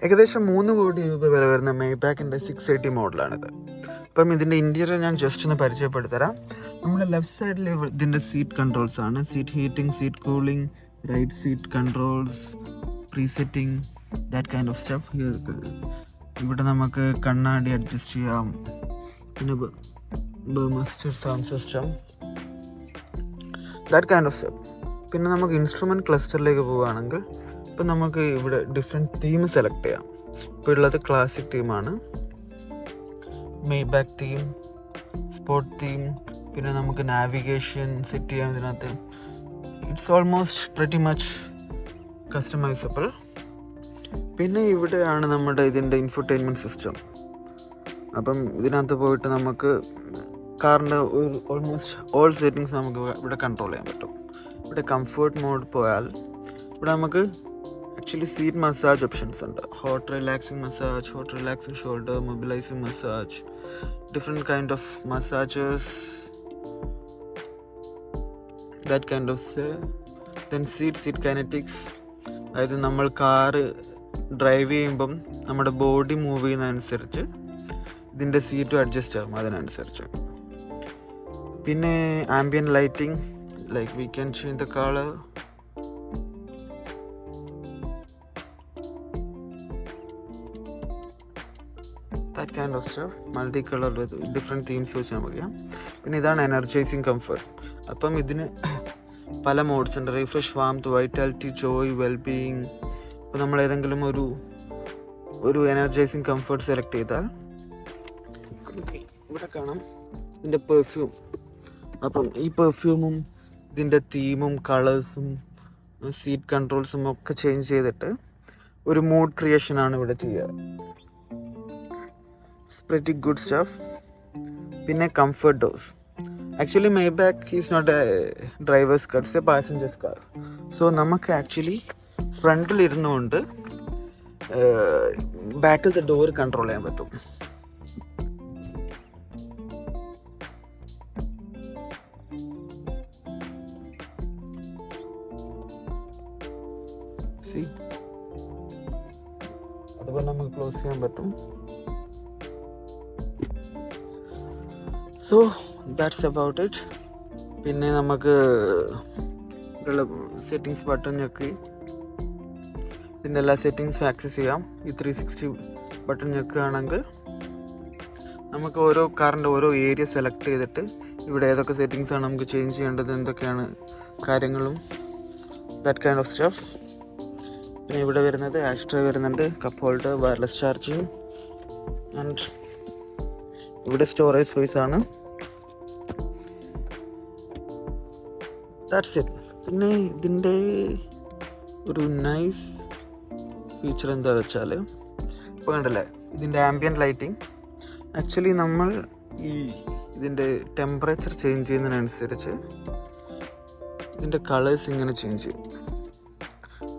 ഏകദേശം 3 കോടി രൂപ വില വരുന്ന മെയ്ബാക്കിൻ്റെ 680 മോഡലാണിത്. അപ്പം ഇതിൻ്റെ ഇൻറ്റീരിയർ ഞാൻ ജസ്റ്റ് ഒന്ന് പരിചയപ്പെടുത്തരാം. നമ്മുടെ ലെഫ്റ്റ് സൈഡിൽ ഇതിൻ്റെ സീറ്റ് കൺട്രോൾസ് ആണ്. Seat heating, seat cooling, right seat controls, presetting, that kind of stuff. ഇവിടെ നമുക്ക് കണ്ണാടി അഡ്ജസ്റ്റ് ചെയ്യാം. പിന്നെ Burmester sound system, that kind of stuff. പിന്നെ നമുക്ക് ഇൻസ്ട്രുമെൻറ്റ് ക്ലസ്റ്ററിലേക്ക് പോവുകയാണെങ്കിൽ ഇപ്പം നമുക്ക് ഇവിടെ ഡിഫറെൻറ്റ് തീം സെലക്ട് ചെയ്യാം. ഇപ്പോൾ ഉള്ളത് ക്ലാസിക് തീമാണ്, മെയ്ബാക്ക് തീം, സ്പോർട്ട് തീം. പിന്നെ നമുക്ക് നാവിഗേഷൻ സെറ്റ് ചെയ്യാം ഇതിനകത്ത്. It's almost pretty much customisable. പിന്നെ ഇവിടെയാണ് നമ്മുടെ ഇതിൻ്റെ ഇൻഫർടൈൻമെൻറ്റ് സിസ്റ്റം. അപ്പം ഇതിനകത്ത് പോയിട്ട് നമുക്ക് കാറിൻ്റെ ഓൾമോസ്റ്റ് ഓൾ സെറ്റിങ്സ് നമുക്ക് ഇവിടെ കൺട്രോൾ ചെയ്യാൻ പറ്റും. ഇവിടെ കംഫർട്ട് മോഡ് പോയാൽ ഇവിടെ നമുക്ക് ആക്ച്വലി സീറ്റ് മസാജ് ഓപ്ഷൻസ് ഉണ്ട്. Hot relaxing massage, hot relaxing shoulder, mobilising massage, different kind of massages, that kind of. Then seat kinetics, അതായത് നമ്മൾ കാറ് ഡ്രൈവ് ചെയ്യുമ്പം നമ്മുടെ ബോഡി മൂവ് ചെയ്യുന്നതനുസരിച്ച് ഇതിൻ്റെ സീറ്റും അഡ്ജസ്റ്റ് ആകും അതിനനുസരിച്ച്. പിന്നെ ambient lighting, like we can change the color. That kind of stuff, multi-color with different themes വെച്ച് നമുക്ക് ചെയ്യാം. പിന്നെ ഇതാണ് എനർജൈസിങ് കംഫർട്ട്. അപ്പം ഇതിന് പല മോഡ്സ് ഉണ്ട്. Refresh, warmth, vitality, Joy, wellbeing. അപ്പോൾ നമ്മൾ ഏതെങ്കിലും ഒരു എനർജൈസിങ് കംഫർട്ട് സെലക്ട് ചെയ്താൽ ഇവിടെ കാണാം ഇതിൻ്റെ പെർഫ്യൂം. അപ്പം ഈ പെർഫ്യൂമും ഇതിൻ്റെ തീമും കളേഴ്സും സീറ്റ് കൺട്രോൾസും ഒക്കെ ചേഞ്ച് ചെയ്തിട്ട് ഒരു മൂഡ് ക്രിയേഷനാണ് ഇവിടെ ചെയ്യുക. It's pretty good stuff. പിന്നെ comfort doors. Actually Maybach is not a driver's car, it's a passenger's car. So നമുക്ക് ആക്ച്വലി ഫ്രണ്ടിൽ ഇരുന്നുകൊണ്ട് ബാക്കിലത്തെ ഡോർ കൺട്രോൾ ചെയ്യാൻ പറ്റും. അതുപോലെ നമുക്ക് ക്ലോസ് ചെയ്യാൻ പറ്റും. So that's about it. പിന്നെ നമുക്ക് സെറ്റിങ്സ് ബട്ടൺ ഞെക്കി ഇതിൻ്റെ എല്ലാ സെറ്റിങ്സും ആക്സസ് ചെയ്യാം. ഈ 360 ബട്ടൺ ഞെക്കുകയാണെങ്കിൽ നമുക്ക് ഓരോ കാറിൻ്റെ ഓരോ ഏരിയ സെലക്ട് ചെയ്തിട്ട് ഇവിടെ ഏതൊക്കെ സെറ്റിങ്സാണ് നമുക്ക് ചേഞ്ച് ചെയ്യേണ്ടത്, എന്തൊക്കെയാണ് കാര്യങ്ങളും, ദാറ്റ് കൈൻഡ് ഓഫ് സ്റ്റഫ്. പിന്നെ ഇവിടെ വരുന്നത് ആക്സ്ട്രാ വരുന്നുണ്ട്, cup holder, wireless charging, and ഇവിടെ സ്റ്റോറേജ് സ്പേസ് ആണ്. That's it. പിന്നെ ഇതിൻ്റെ ഒരു നൈസ് ഫീച്ചർ എന്താ വെച്ചാൽ, ഇപ്പോൾ കണ്ടല്ലേ ഇതിൻ്റെ ആംബിയൻ ലൈറ്റിംഗ്. ആക്ച്വലി നമ്മൾ ഇതിൻ്റെ ടെമ്പറേച്ചർ ചേഞ്ച് ചെയ്യുന്നതിനനുസരിച്ച് ഇതിൻ്റെ കളേഴ്സ് ഇങ്ങനെ ചേഞ്ച് ചെയ്യും.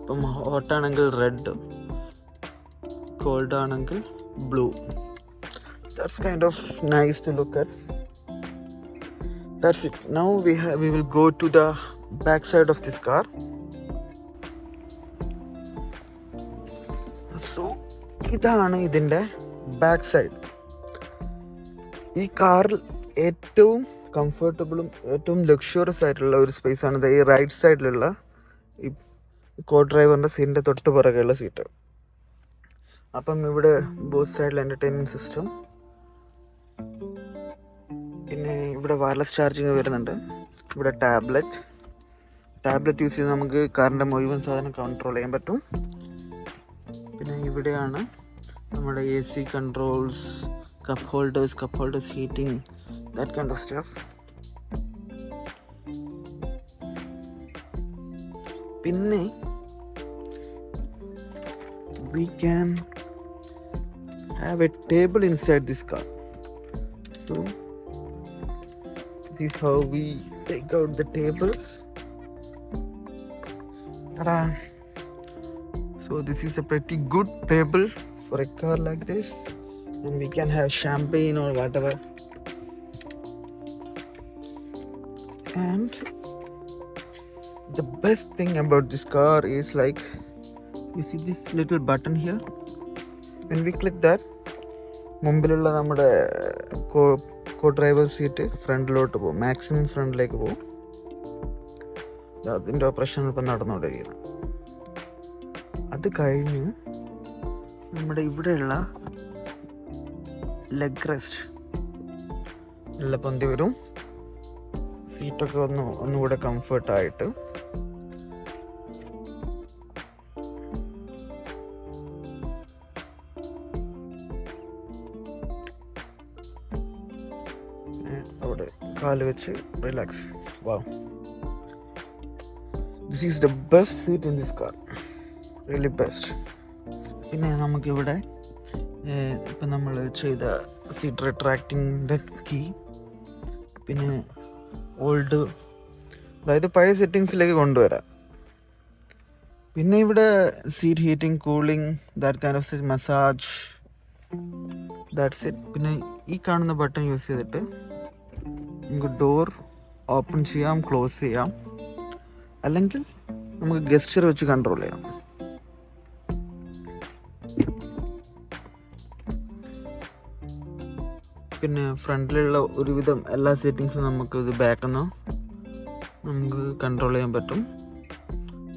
ഇപ്പം ഹോട്ടാണെങ്കിൽ റെഡ്, കോൾഡ് ആണെങ്കിൽ blue. That's kind of nice to look at. That's it. Now we will go to the back side of this car. So ഇതാണ് ഇതിൻ്റെ ബാക്ക് സൈഡ്. ഈ കാറിൽ ഏറ്റവും കംഫർട്ടബിളും ഏറ്റവും ലക്ഷറിയസ് ആയിട്ടുള്ള ഒരു സ്പേസ് ആണ് ഈ റൈറ്റ് സൈഡിലുള്ള ഈ കോ ഡ്രൈവറിൻ്റെ സീറ്റിൻ്റെ തൊട്ട് പുറകെയുള്ള സീറ്റ്. അപ്പം ഇവിടെ ബോത്ത് സൈഡിൽ എൻ്റർടൈൻമെൻറ്റ് സിസ്റ്റം, പിന്നെ ഇവിടെ വയർലെസ് ചാർജിങ് വരുന്നുണ്ട്. ഇവിടെ ടാബ്ലറ്റ് യൂസ് ചെയ്ത് നമുക്ക് കാറിൻ്റെ മുഴുവൻ സാധനം കൺട്രോൾ ചെയ്യാൻ പറ്റും. പിന്നെ ഇവിടെയാണ് നമ്മുടെ AC controls, cup holders heating, that kind of stuff. പിന്നെ we can have a table inside this car. So this is how we take out the table. Ta-da! So this is a pretty good table for a car like this, and we can have champagne or whatever. And the best thing about this car is, like, you see this little button here, when we click that, മുമ്പിലുള്ള നമ്മുടെ co driver seat ഫ്രണ്ടിലോട്ട് പോകും, maximum ഫ്രണ്ടിലേക്ക് പോകും. അതിൻ്റെ operation ഇപ്പം നടന്നുകൊണ്ടിരിക്കുന്നത്. അത് കഴിഞ്ഞ് നമ്മുടെ ഇവിടെയുള്ള ലെഗ് റെസ്റ്റ് നല്ല പൊന്തി വരും. സീറ്റൊക്കെ ഒന്നുകൂടെ കംഫർട്ടായിട്ട്. അവിടെ കാല് വെച്ച് relax. Wow, this is the best seat in this car, really best. പിന്നെ നമുക്കിവിടെ ഇപ്പം നമ്മൾ ചെയ്ത സീറ്റ് റിട്രാക്റ്റിങ്ങിൻ്റെ കീ, പിന്നെ ഓൾഡ്, അതായത് പഴയ സെറ്റിങ്സിലേക്ക് കൊണ്ടുവരാം. പിന്നെ ഇവിടെ seat heating, cooling, that kind of massage, that's it. പിന്നെ ഈ കാണുന്ന ബട്ടൺ യൂസ് ചെയ്തിട്ട് നമുക്ക് ഡോർ ഓപ്പൺ ചെയ്യാം, ക്ലോസ് ചെയ്യാം, അല്ലെങ്കിൽ നമുക്ക് ഗെസ്റ്റർ വെച്ച് കൺട്രോൾ ചെയ്യാം. പിന്നെ ഫ്രണ്ടിലുള്ള ഒരുവിധം എല്ലാ സെറ്റിങ്സും നമുക്ക് ഇത് ബാക്കിൽ നിന്ന് നമുക്ക് കൺട്രോൾ ചെയ്യാൻ പറ്റും.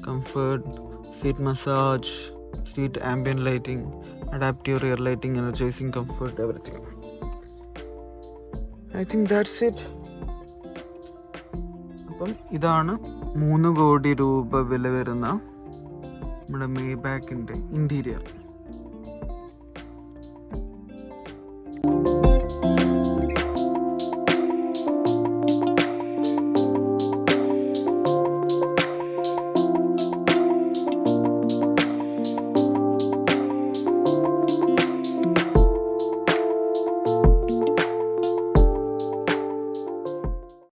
Comfort, seat massage, seat ambient lighting, adaptive rear lighting, energising, comfort, everything. I think that's it. അപ്പം ഇതാണ് 3 കോടി രൂപ വില വരുന്ന നമ്മുടെ മേബാക്കിൻ്റെ ഇൻറ്റീരിയർ.